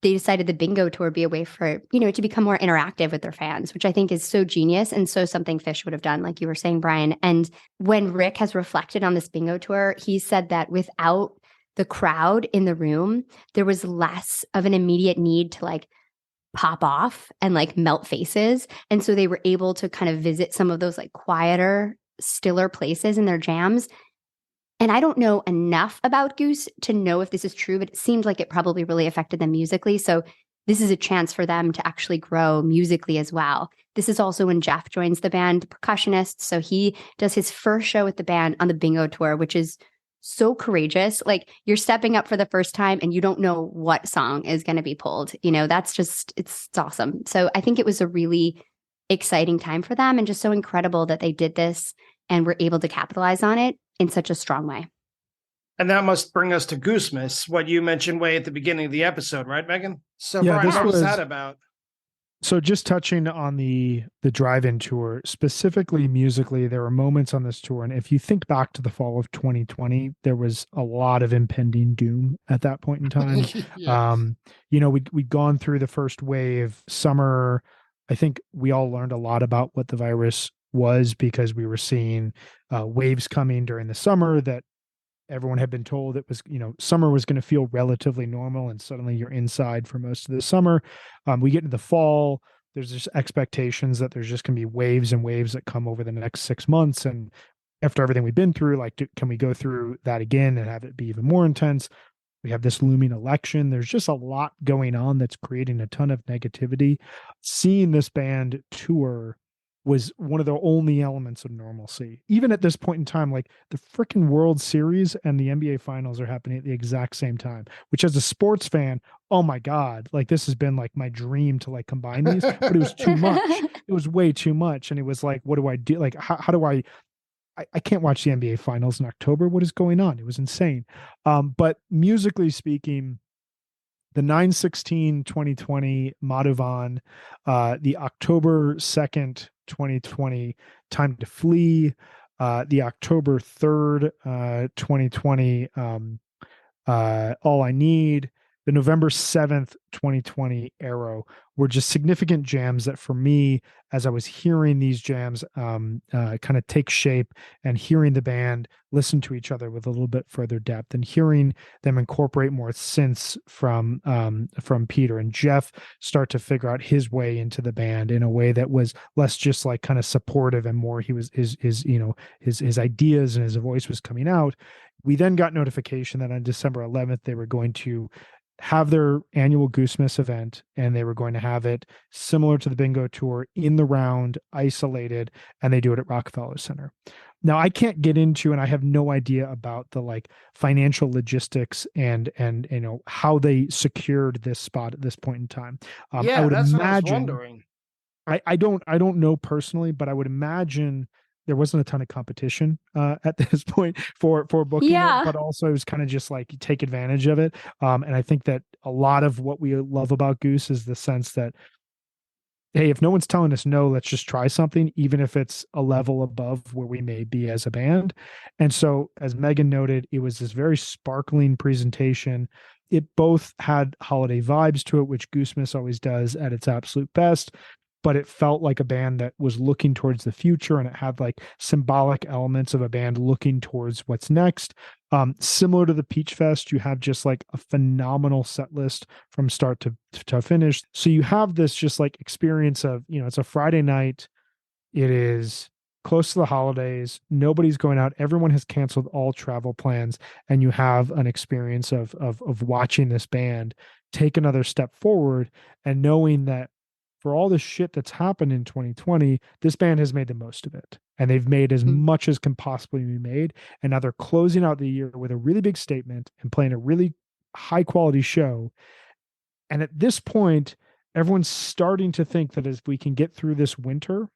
they decided the bingo tour be a way for, you know, to become more interactive with their fans, which I think is so genius and so something Phish would have done, like you were saying, Brian. And when Rick has reflected on this bingo tour, he said that without the crowd in the room, there was less of an immediate need to like pop off and like melt faces. And so they were able to kind of visit some of those like quieter, stiller places in their jams. And I don't know enough about Goose to know if this is true, but it seemed like it probably really affected them musically. So this is a chance for them to actually grow musically as well. This is also when Jeff joins the band, the percussionist. So he does his first show with the band on the bingo tour, which is so courageous. Like you're stepping up for the first time and you don't know what song is going to be pulled. You know, that's just, it's awesome. So I think it was a really exciting time for them and just so incredible that they did this and were able to capitalize on it in such a strong way. And that must bring us to Goosemas, what you mentioned way at the beginning of the episode, right, Megan? So Yeah, Brian, this what was was- that about? So just touching on the drive-in tour, specifically musically, there were moments on this tour, and if you think back to the fall of 2020, there was a lot of impending doom at that point in time. Yeah. You know, we'd gone through the first wave, summer. I think we all learned a lot about what the virus was because we were seeing waves coming during the summer that everyone had been told it was, you know, summer was going to feel relatively normal, and suddenly you're inside for most of the summer. We get into the fall, there's just expectations that there's just going to be waves and waves that come over the next 6 months. And after everything we've been through, like, can we go through that again and have it be even more intense? We have this looming election. There's just a lot going on that's creating a ton of negativity. Seeing this band tour was one of the only elements of normalcy. Even at this point in time, like the freaking World Series and the NBA Finals are happening at the exact same time, which as a sports fan, oh my God, like this has been like my dream to like combine these, but it was too much. It was way too much. And it was like, what do I do? Like, how do I can't watch the NBA Finals in October. What is going on? It was insane. But musically speaking, the 9/16/2020 Madhuvan, the October 2nd, 2020 Time to Flee, the October 3rd, 2020 All I Need, the November 7th, 2020 Arrow were just significant jams that for me, as I was hearing these jams kind of take shape and hearing the band listen to each other with a little bit further depth and hearing them incorporate more synths from Peter and Jeff start to figure out his way into the band in a way that was less just like kind of supportive and more he was his ideas and his voice was coming out. We then got notification that on December 11th they were going to have their annual Goosemas event, and they were going to have it similar to the bingo tour in the round, isolated, and they do it at Rockefeller Center. Now, I can't get into, and I have no idea about the like financial logistics and how they secured this spot at this point in time. Yeah, I would that's what I was imagine. wondering. I don't know personally, but I would imagine there wasn't a ton of competition at this point for booking Yeah. it, but also it was kind of just like you take advantage of it. And I think that a lot of what we love about Goose is the sense that, hey, if no one's telling us no, let's just try something, even if it's a level above where we may be as a band. And so, as Megan noted, it was this very sparkling presentation. It both had holiday vibes to it, which Goosemas always does at its absolute best, but it felt like a band that was looking towards the future, and it had like symbolic elements of a band looking towards what's next. Similar to the Peach Fest, you have just like a phenomenal set list from start to finish. So you have this just like experience of, it's a Friday night. It is close to the holidays. Nobody's going out. Everyone has canceled all travel plans, and you have an experience of watching this band take another step forward and knowing that for all the shit that's happened in 2020, this band has made the most of it. And they've made as much as can possibly be made. And now they're closing out the year with a really big statement and playing a really high quality show. And at this point, everyone's starting to think that as we can get through this winter,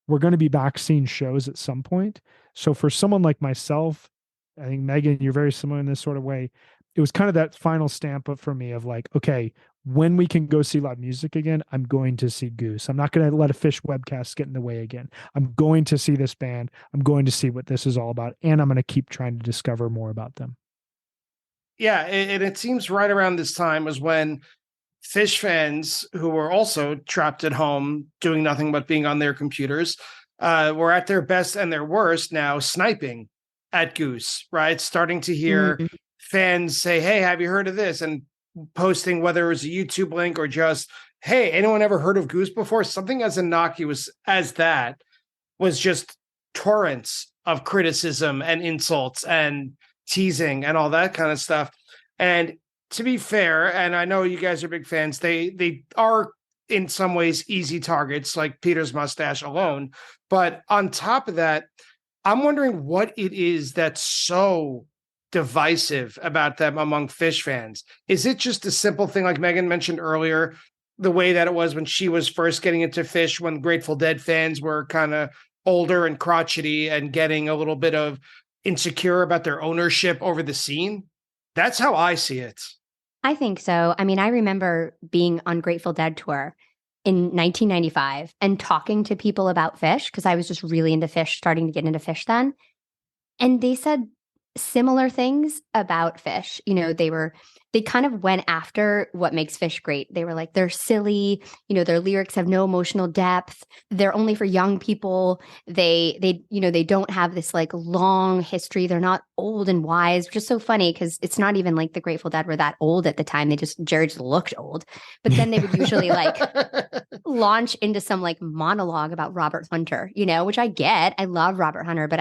we're going to be back seeing shows at some point. So for someone like myself, I think Megan, you're very similar in this sort of way. It was kind of that final stamp up for me of like, okay, when we can go see live music again, I'm going to see Goose. I'm not going to let a Phish webcast get in the way again. I'm going to see this band. I'm going to see what this is all about. And I'm going to keep trying to discover more about them. Yeah, and it seems right around this time was when Phish fans who were also trapped at home doing nothing but being on their computers were at their best and their worst now sniping at Goose, right? Starting to hear fans say, hey, have you heard of this? And posting whether it was a YouTube link or just, hey, anyone ever heard of Goose before? Something as innocuous as that was just torrents of criticism and insults and teasing and all that kind of stuff. And to be fair, and I know you guys are big fans, they are in some ways easy targets, like Peter's mustache alone. But on top of that, I'm wondering what it is that's so divisive about them among Phish fans. Is it just a simple thing like Megan mentioned earlier, the way that it was when she was first getting into Phish, when Grateful Dead fans were kind of older and crotchety and getting a little bit of insecure about their ownership over the scene? That's how I see it. I think so. I mean, I remember being on Grateful Dead tour in 1995 and talking to people about Phish because I was just really into Phish, starting to get into Phish then. And they said similar things about Phish. They kind of went after what makes Phish great. They were like, they're silly, their lyrics have no emotional depth. They're only for young people. They don't have this like long history. They're not old and wise, which is so funny because it's not even like the Grateful Dead were that old at the time. Jared just looked old. But then they would usually like launch into some like monologue about Robert Hunter, which I get. I love Robert Hunter, but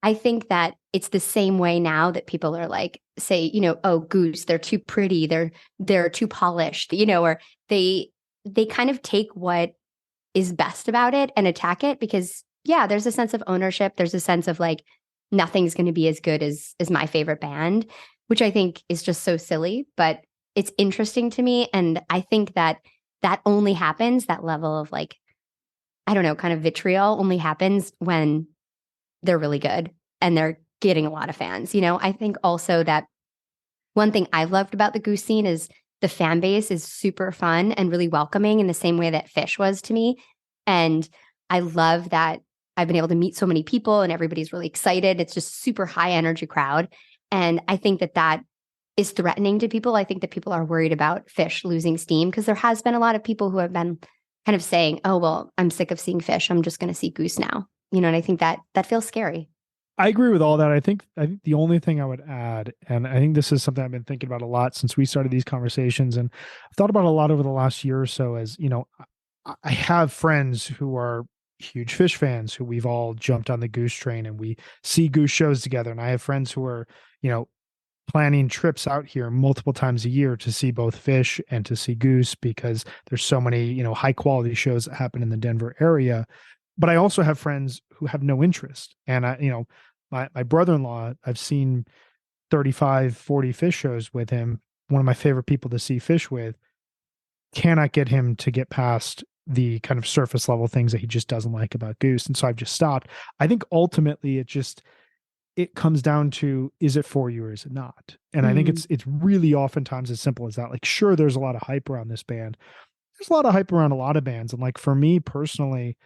I think that it's the same way now that people are like, say, oh, Goose, they're too pretty, they're too polished, or they kind of take what is best about it and attack it because, yeah, there's a sense of ownership. There's a sense of like, nothing's going to be as good as my favorite band, which I think is just so silly, but it's interesting to me. And I think that only happens, that level of like, I don't know, kind of vitriol only happens when they're really good and they're getting a lot of fans. I think also that one thing I've loved about the Goose scene is the fan base is super fun and really welcoming in the same way that Phish was to me. And I love that I've been able to meet so many people and everybody's really excited. It's just super high energy crowd. And I think that is threatening to people. I think that people are worried about Phish losing steam, because there has been a lot of people who have been kind of saying, oh, well, I'm sick of seeing Phish, I'm just going to see Goose now. And I think that feels scary. I agree with all that. I think the only thing I would add, and I think this is something I've been thinking about a lot since we started these conversations, and I've thought about a lot over the last year or so, as I have friends who are huge Phish fans who we've all jumped on the Goose train and we see Goose shows together. And I have friends who are, planning trips out here multiple times a year to see both Phish and to see Goose, because there's so many, high quality shows that happen in the Denver area. But I also have friends who have no interest. And my brother-in-law, I've seen 35, 40 Phish shows with him. One of my favorite people to see Phish with, cannot get him to get past the kind of surface level things that he just doesn't like about Goose. And so I've just stopped. I think ultimately it comes down to, is it for you or is it not? And I think it's really oftentimes as simple as that. Like, sure, there's a lot of hype around this band. There's a lot of hype around a lot of bands. And like, for me personally,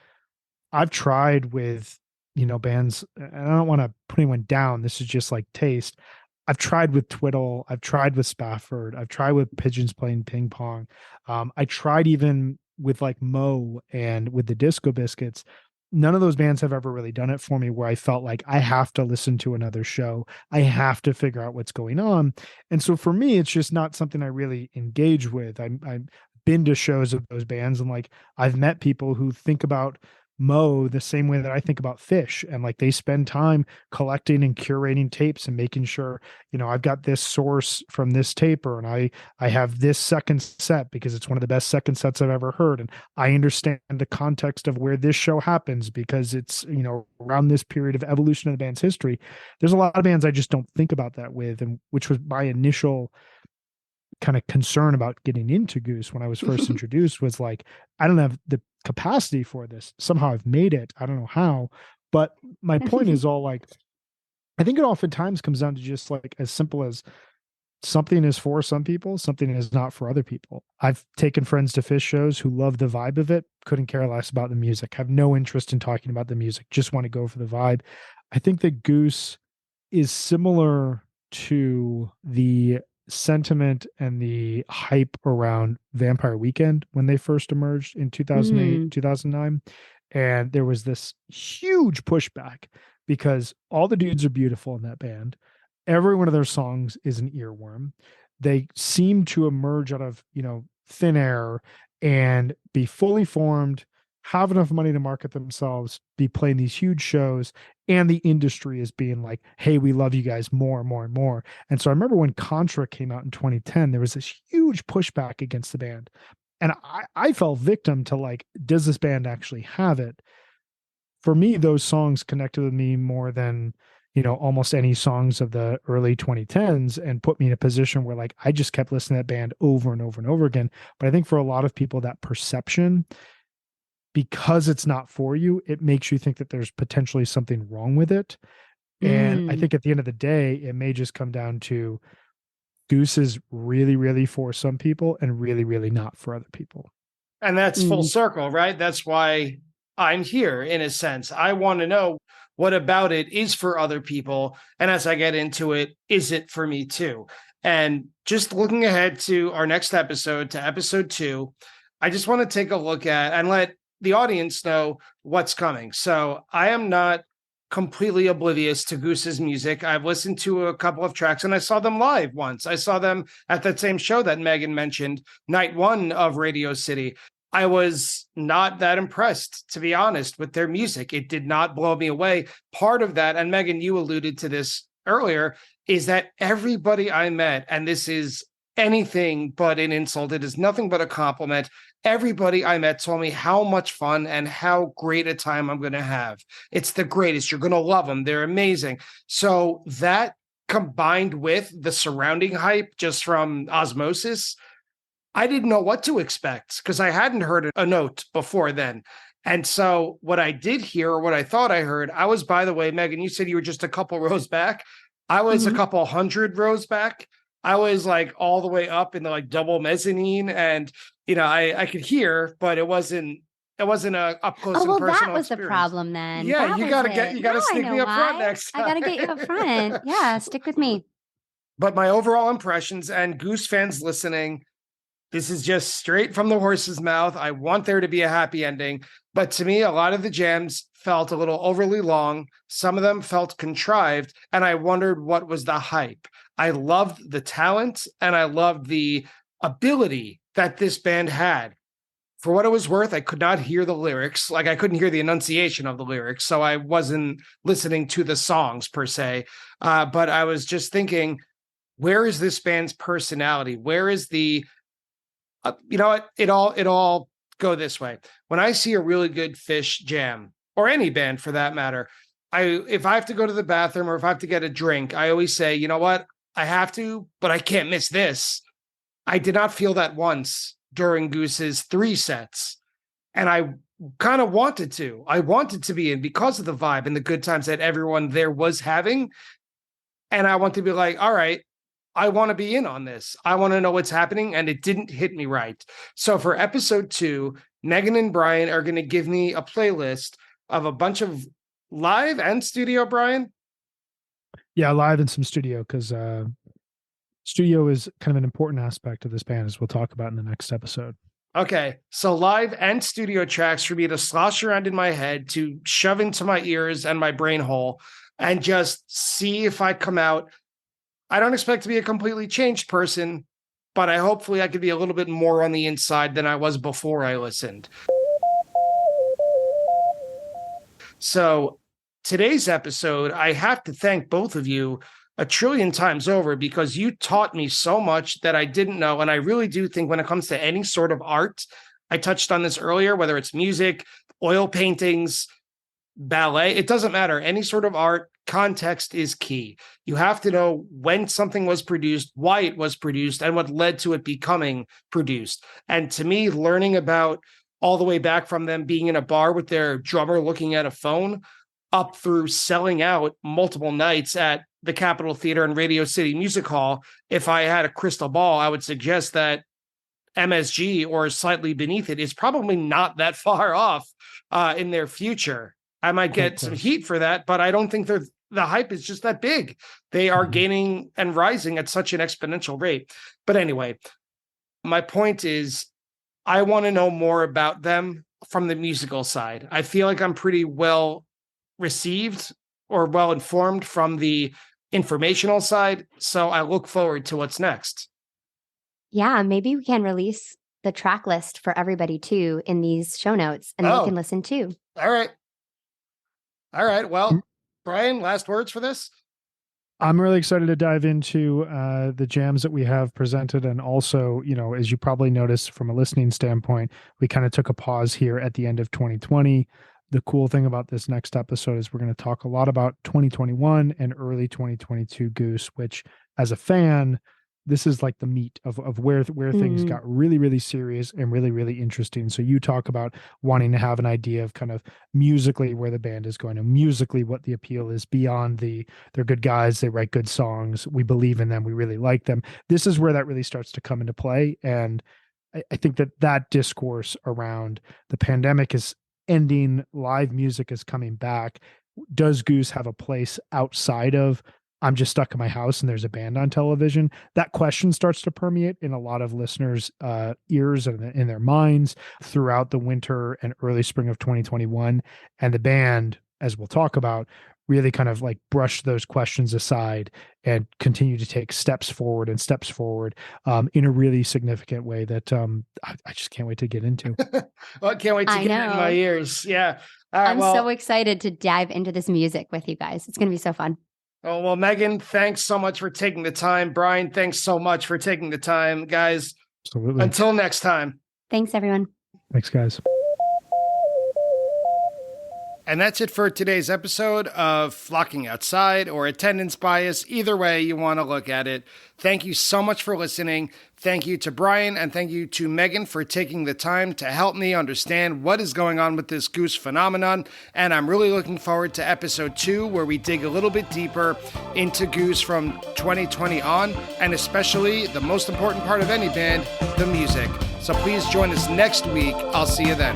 I've tried with, bands, and I don't want to put anyone down. This is just like taste. I've tried with Twiddle. I've tried with Spafford. I've tried with Pigeons Playing Ping Pong. I tried even with like Mo and with the Disco Biscuits. None of those bands have ever really done it for me, where I felt like I have to listen to another show. I have to figure out what's going on. And so for me, it's just not something I really engage with. I've been to shows of those bands, and like, I've met people who think about Mo the same way that I think about Phish, and like, they spend time collecting and curating tapes and making sure, I've got this source from this taper, and I have this second set because it's one of the best second sets I've ever heard, and I understand the context of where this show happens because it's around this period of evolution of the band's history. There's a lot of bands I just don't think about that with, and which was my initial kind of concern about getting into Goose when I was first introduced, was like, I don't have the capacity for this. Somehow I've made it. I don't know how, but my point is all like, I think it oftentimes comes down to just like as simple as something is for some people, something is not for other people. I've taken friends to Phish shows who love the vibe of it, couldn't care less about the music, have no interest in talking about the music, just want to go for the vibe. I think that Goose is similar to the sentiment and the hype around Vampire Weekend when they first emerged in 2008, 2009. And there was this huge pushback because all the dudes are beautiful in that band. Every one of their songs is an earworm. They seem to emerge out of, thin air and be fully formed, have enough money to market themselves, be playing these huge shows, and the industry is being like, hey, we love you guys more and more and more. And so I remember when Contra came out in 2010, there was this huge pushback against the band. And I fell victim to like, does this band actually have it? For me, those songs connected with me more than, almost any songs of the early 2010s, and put me in a position where like, I just kept listening to that band over and over and over again. But I think for a lot of people, that perception, because it's not for you, it makes you think that there's potentially something wrong with it. And I think at the end of the day, it may just come down to Goose is really, really for some people and really, really not for other people. And that's full circle, right? That's why I'm here, in a sense. I want to know what about it is for other people. And as I get into it, is it for me too? And just looking ahead to our next episode, to episode 2, I just want to take a look at and let the audience know what's coming. So I am not completely oblivious to Goose's music. I've listened to a couple of tracks, and I saw them live once. I saw them at that same show that Megan mentioned, night 1 of Radio City. I was not that impressed, to be honest, with their music. It did not blow me away. Part of that, and Megan, you alluded to this earlier, is that everybody I met, and this is anything but an insult, it is nothing but a compliment. Everybody I met told me how much fun and how great a time I'm going to have. It's the greatest. You're going to love them. They're amazing. So that, combined with the surrounding hype just from osmosis, I didn't know what to expect because I hadn't heard a note before then. And so what I did hear, or what I thought I heard, I was, by the way, Megan, you said you were just a couple rows back. I was a couple hundred rows back. I was like all the way up in the like double mezzanine, and I could hear, but it wasn't a up close and personal that was experience. The problem then. Yeah, that you gotta sneak me up front next time. I gotta get you up front. Yeah, stick with me. But my overall impressions, and Goose fans listening, this is just straight from the horse's mouth. I want there to be a happy ending. But to me, a lot of the jams felt a little overly long. Some of them felt contrived. And I wondered what was the hype. I loved the talent and I loved the ability that this band had. For what it was worth, I could not hear the lyrics. Like, I couldn't hear the enunciation of the lyrics. So I wasn't listening to the songs per se. But I was just thinking, where is this band's personality? Where is the you know what? It all go this way. When I see a really good Phish jam, or any band for that matter, if I have to go to the bathroom or if I have to get a drink, I always say, you know what? I have to, but I can't miss this. I did not feel that once during Goose's 3 sets. And I kind of wanted to. I wanted to be in because of the vibe and the good times that everyone there was having. And I want to be like, all right, I want to be in on this. I want to know what's happening. And it didn't hit me right. So for episode 2, Megan and Brian are going to give me a playlist of a bunch of live and studio, Brian. Yeah, live and some studio, because studio is kind of an important aspect of this band, as we'll talk about in the next episode. Okay, so live and studio tracks for me to slosh around in my head, to shove into my ears and my brain hole, and just see if I come out. I don't expect to be a completely changed person, but hopefully I could be a little bit more on the inside than I was before I listened. So today's episode, I have to thank both of you a trillion times over, because you taught me so much that I didn't know. And I really do think when it comes to any sort of art, I touched on this earlier, whether it's music, oil paintings, ballet, it doesn't matter. Any sort of art, context is key. You have to know when something was produced, why it was produced, and what led to it becoming produced. And to me, learning about all the way back from them being in a bar with their drummer looking at a phone, up through selling out multiple nights at the Capitol Theater and Radio City Music Hall, if I had a crystal ball, I would suggest that MSG or slightly beneath it is probably not that far off in their future. I might get some heat for that, but I don't think the hype is just that big. They are gaining and rising at such an exponential rate. But anyway, my point is, I want to know more about them from the musical side. I feel like I'm pretty well received or well informed from the informational side. So I look forward to what's next. Yeah, maybe we can release the track list for everybody too in these show notes, and they can listen too. All right. Well, Brian, last words for this? I'm really excited to dive into the jams that we have presented. And also, as you probably noticed from a listening standpoint, we kind of took a pause here at the end of 2020. The cool thing about this next episode is we're going to talk a lot about 2021 and early 2022 Goose, which as a fan, this is like the meat of where things got really, really serious and really, really interesting. So you talk about wanting to have an idea of kind of musically where the band is going, and musically what the appeal is beyond they're good guys, they write good songs, we believe in them, we really like them. This is where that really starts to come into play. And I think that discourse around the pandemic is ending, live music is coming back. Does Goose have a place outside of I'm just stuck in my house and there's a band on television? That question starts to permeate in a lot of listeners' ears and in their minds throughout the winter and early spring of 2021. And the band, as we'll talk about, really kind of like brush those questions aside and continue to take steps forward in a really significant way that I just can't wait to get into. Well, I can't wait to get it in my ears. Yeah. I'm so excited to dive into this music with you guys. It's going to be so fun. Oh, well, Megan, thanks so much for taking the time. Brian, thanks so much for taking the time. Guys, absolutely. Until next time. Thanks, everyone. Thanks, guys. And that's it for today's episode of Flocking Outside, or Attendance Bias. Either way you want to look at it. Thank you so much for listening. Thank you to Brian and thank you to Megan for taking the time to help me understand what is going on with this Goose phenomenon. And I'm really looking forward to episode 2, where we dig a little bit deeper into Goose from 2020 on, and especially the most important part of any band, the music. So please join us next week. I'll see you then.